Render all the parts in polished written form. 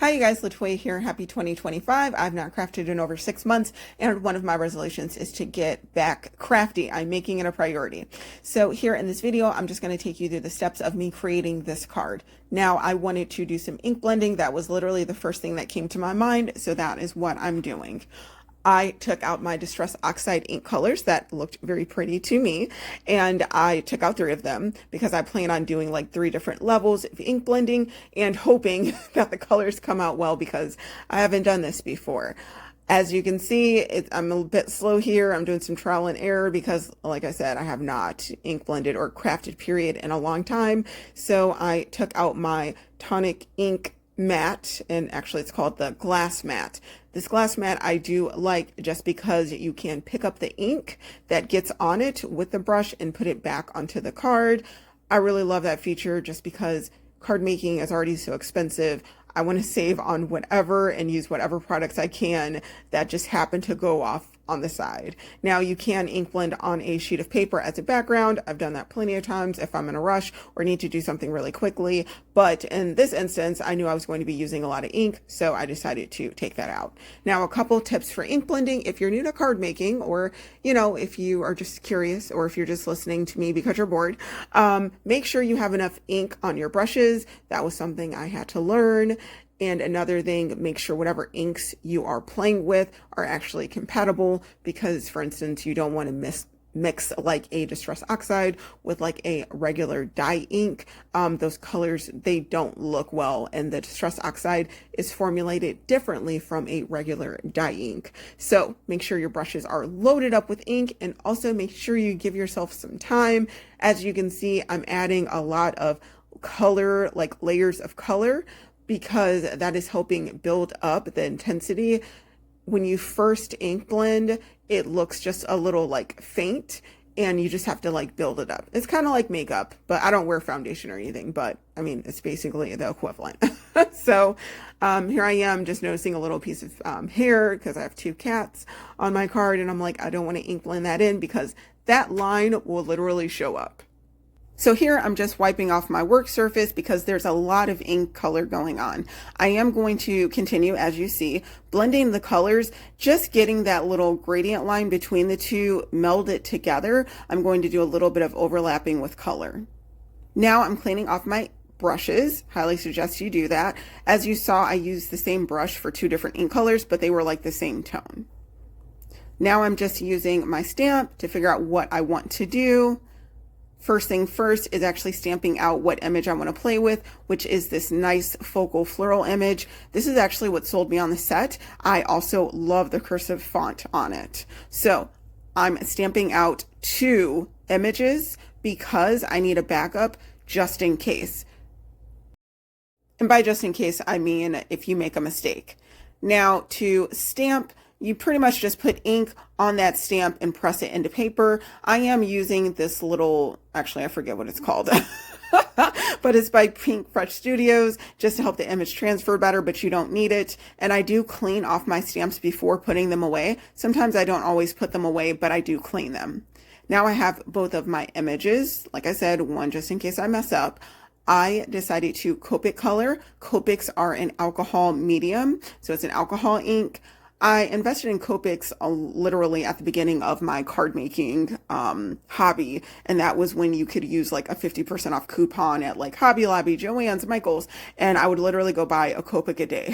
Hi, you guys, Latoya here. Happy 2025. I've not crafted in over 6 months, and one of my resolutions is to get back crafty. I'm making it a priority. So here in this video, I'm just going to take you through the steps of me creating this card. Now, I wanted to do some ink blending. That was literally the first thing that came to my mind, so that is what I'm doing. I took out my Distress Oxide ink colors that looked very pretty to me, and I took out 3 of them because I plan on doing like 3 different levels of ink blending and hoping that the colors come out well because I haven't done this before. As you can see, I'm a bit slow here. I'm doing some trial and error because, like I said, I have not ink blended or crafted period in a long time. So I took out my tonic ink mat, and actually it's called the glass mat. This glass mat I do like just because you can pick up the ink that gets on it with the brush and put it back onto the card. I really love that feature just because card making is already so expensive. I want to save on whatever and use whatever products I can that just happen to go off on the side. Now you can ink blend on a sheet of paper as a background. I've done that plenty of times if I'm in a rush or need to do something really quickly. But in this instance, I knew I was going to be using a lot of ink, so I decided to take that out. Now, a couple tips for ink blending. If you're new to card making, or, if you are just curious, or if you're just listening to me because you're bored, make sure you have enough ink on your brushes. That was something I had to learn. And another thing, make sure whatever inks you are playing with are actually compatible because, for instance, you don't want to mix like a Distress Oxide with like a regular dye ink. Those colors, they don't look well, and the Distress Oxide is formulated differently from a regular dye ink. So make sure your brushes are loaded up with ink, and also make sure you give yourself some time. As you can see, I'm adding a lot of color, like layers of color, because that is helping build up the intensity. When you first ink blend, it looks just a little like faint, and you just have to like build it up. It's kind of like makeup, but I don't wear foundation or anything, but I mean, it's basically the equivalent. So here I am just noticing a little piece of hair because I have 2 cats on my card, and I'm like, I don't want to ink blend that in because that line will literally show up. So here I'm just wiping off my work surface because there's a lot of ink color going on. I am going to continue, as you see, blending the colors, just getting that little gradient line between the two, meld it together. I'm going to do a little bit of overlapping with color. Now I'm cleaning off my brushes. Highly suggest you do that. As you saw, I used the same brush for 2 different ink colors, but they were like the same tone. Now I'm just using my stamp to figure out what I want to do. First thing first is actually stamping out what image I want to play with, which is this nice focal floral image. This is actually what sold me on the set. I also love the cursive font on it. So I'm stamping out 2 images because I need a backup just in case. And by just in case, I mean if you make a mistake. Now to stamp, you pretty much just put ink on that stamp and press it into paper. I am using this little, actually I forget what it's called, but it's by Pink Fresh Studios, just to help the image transfer better, but you don't need it. And I do clean off my stamps before putting them away. Sometimes I don't always put them away, but I do clean them. Now I have both of my images. Like I said, one just in case I mess up. I decided to Copic color. Copics are an alcohol medium, so it's an alcohol ink. I invested in Copics literally at the beginning of my card making hobby, and that was when you could use like a 50% off coupon at like Hobby Lobby, Joann's, Michael's, and I would literally go buy a Copic a day.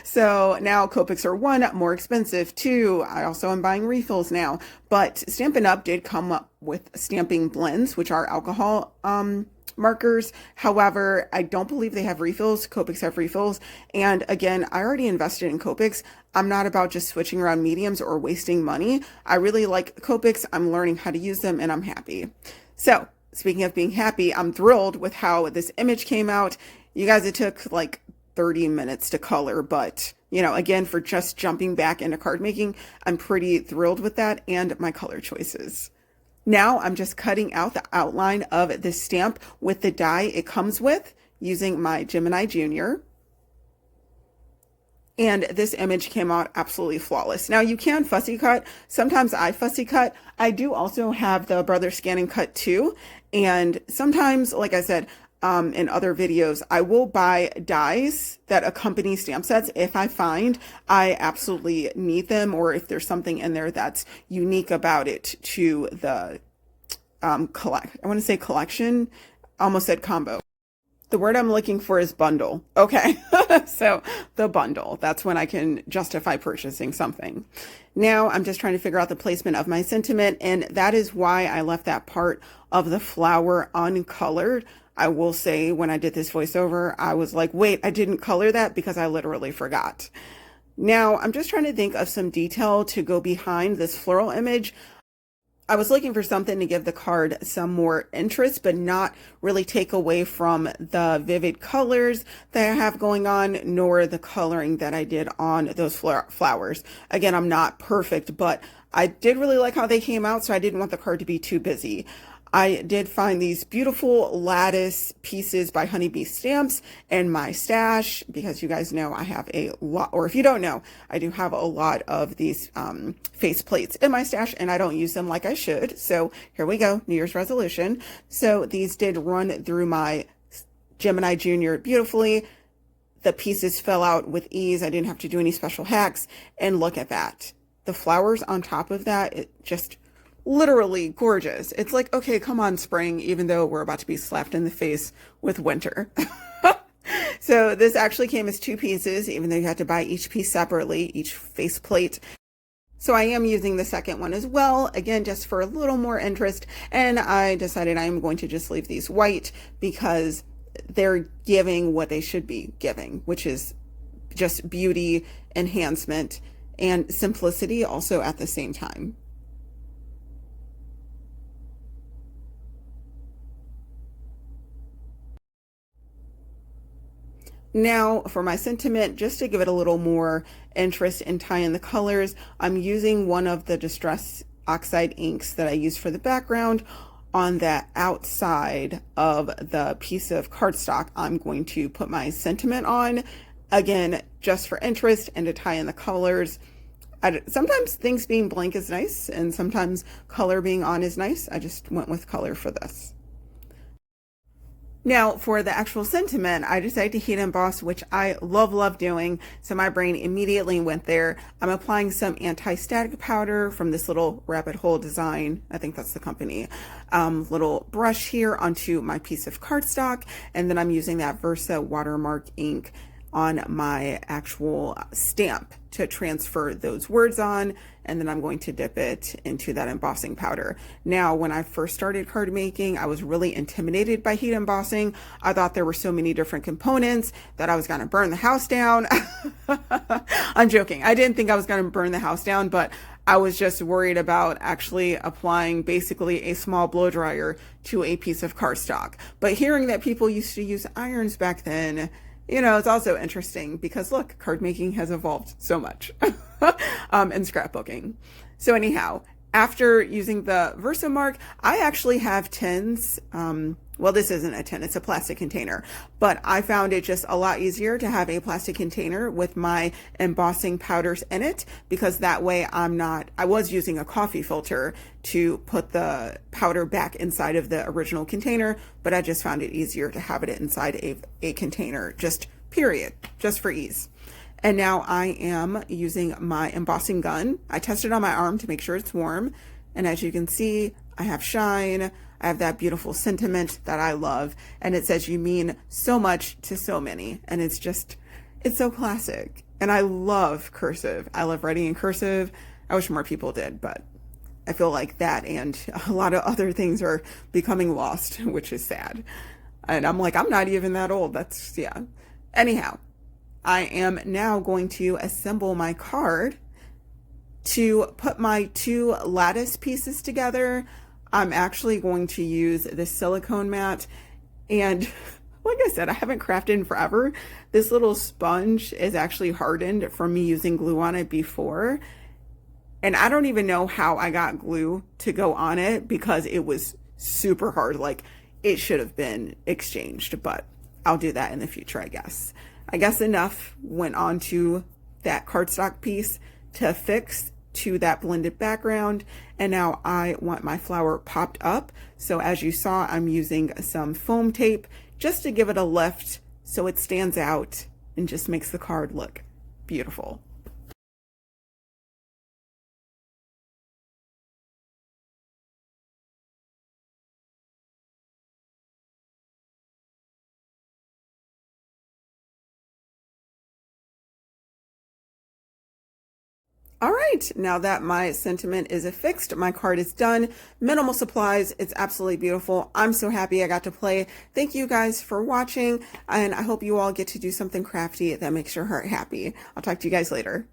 So now Copics are 1, more expensive, 2, I also am buying refills now, but Stampin' Up! Did come up with stamping blends, which are alcohol markers. However, I don't believe they have refills. Copics have refills. And again, I already invested in Copics. I'm not about just switching around mediums or wasting money. I really like Copics. I'm learning how to use them and I'm happy. So speaking of being happy, I'm thrilled with how this image came out. You guys, it took like 30 minutes to color, but again, for just jumping back into card making, I'm pretty thrilled with that and my color choices. Now I'm just cutting out the outline of this stamp with the die it comes with using my Gemini Junior. And this image came out absolutely flawless. Now you can fussy cut. Sometimes I fussy cut. I do also have the Brother Scan and Cut too. And sometimes, like I said, in other videos, I will buy dies that accompany stamp sets if I find I absolutely need them, or if there's something in there that's unique about it to the I want to say collection, almost said combo. The word I'm looking for is bundle. Okay, so the bundle, that's when I can justify purchasing something. Now I'm just trying to figure out the placement of my sentiment, and that is why I left that part of the flower uncolored. I will say when I did this voiceover, I was like, wait, I didn't color that because I literally forgot. Now I'm just trying to think of some detail to go behind this floral image. I was looking for something to give the card some more interest, but not really take away from the vivid colors that I have going on, nor the coloring that I did on those flowers. Again, I'm not perfect, but I did really like how they came out, so I didn't want the card to be too busy. I did find these beautiful lattice pieces by Honeybee Stamps in my stash, because you guys know I have a lot, or if you don't know, I do have a lot of these face plates in my stash, and I don't use them like I should. So here we go, New Year's resolution. So these did run through my Gemini Junior beautifully. The pieces fell out with ease. I didn't have to do any special hacks, and look at that. The flowers on top of that, it just literally gorgeous. It's like, okay, come on, spring, even though we're about to be slapped in the face with winter. So this actually came as 2 pieces, even though you had to buy each piece separately, each face plate. So I am using the second one as well, again, just for a little more interest. And I decided I am going to just leave these white because they're giving what they should be giving, which is just beauty, enhancement, and simplicity also at the same time. Now for my sentiment, just to give it a little more interest and tie in the colors, I'm using one of the Distress Oxide inks that I use for the background. On that outside of the piece of cardstock, I'm going to put my sentiment on, again, just for interest and to tie in the colors. Sometimes things being blank is nice, and sometimes color being on is nice. I just went with color for this. Now for the actual sentiment, I decided to heat emboss, which I love doing. So my brain immediately went there. I'm applying some anti-static powder from this little rabbit hole design. I think that's the company. Little brush here onto my piece of cardstock. And then I'm using that Versa watermark ink on my actual stamp to transfer those words on, and then I'm going to dip it into that embossing powder. Now, when I first started card making, I was really intimidated by heat embossing. I thought there were so many different components that I was gonna burn the house down. I'm joking. I didn't think I was gonna burn the house down, but I was just worried about actually applying basically a small blow dryer to a piece of cardstock. But hearing that people used to use irons back then, you know, it's also interesting because look, card making has evolved so much and scrapbooking. So anyhow, after using the Versamark, I actually have tins. Well, this isn't a tin, it's a plastic container, but I found it just a lot easier to have a plastic container with my embossing powders in it, because that way I was using a coffee filter to put the powder back inside of the original container, but I just found it easier to have it inside a container, just period, just for ease. And now I am using my embossing gun. I tested on my arm to make sure it's warm. And as you can see, I have shine. I have that beautiful sentiment that I love. And it says, you mean so much to so many. And it's so classic. And I love cursive. I love writing in cursive. I wish more people did, but I feel like that and a lot of other things are becoming lost, which is sad. And I'm like, I'm not even that old. Yeah. Anyhow, I am now going to assemble my card. To put my 2 lattice pieces together, I'm actually going to use this silicone mat. And like I said, I haven't crafted in forever. This little sponge is actually hardened from me using glue on it before. And I don't even know how I got glue to go on it because it was super hard. Like, it should have been exchanged, but I'll do that in the future, I guess. I guess enough went on to that cardstock piece to affix to that blended background. And now I want my flower popped up. So as you saw, I'm using some foam tape just to give it a lift so it stands out and just makes the card look beautiful. All right, now that my sentiment is affixed, my card is done. Minimal supplies, it's absolutely beautiful. I'm so happy I got to play. Thank you guys for watching, and I hope you all get to do something crafty that makes your heart happy. I'll talk to you guys later.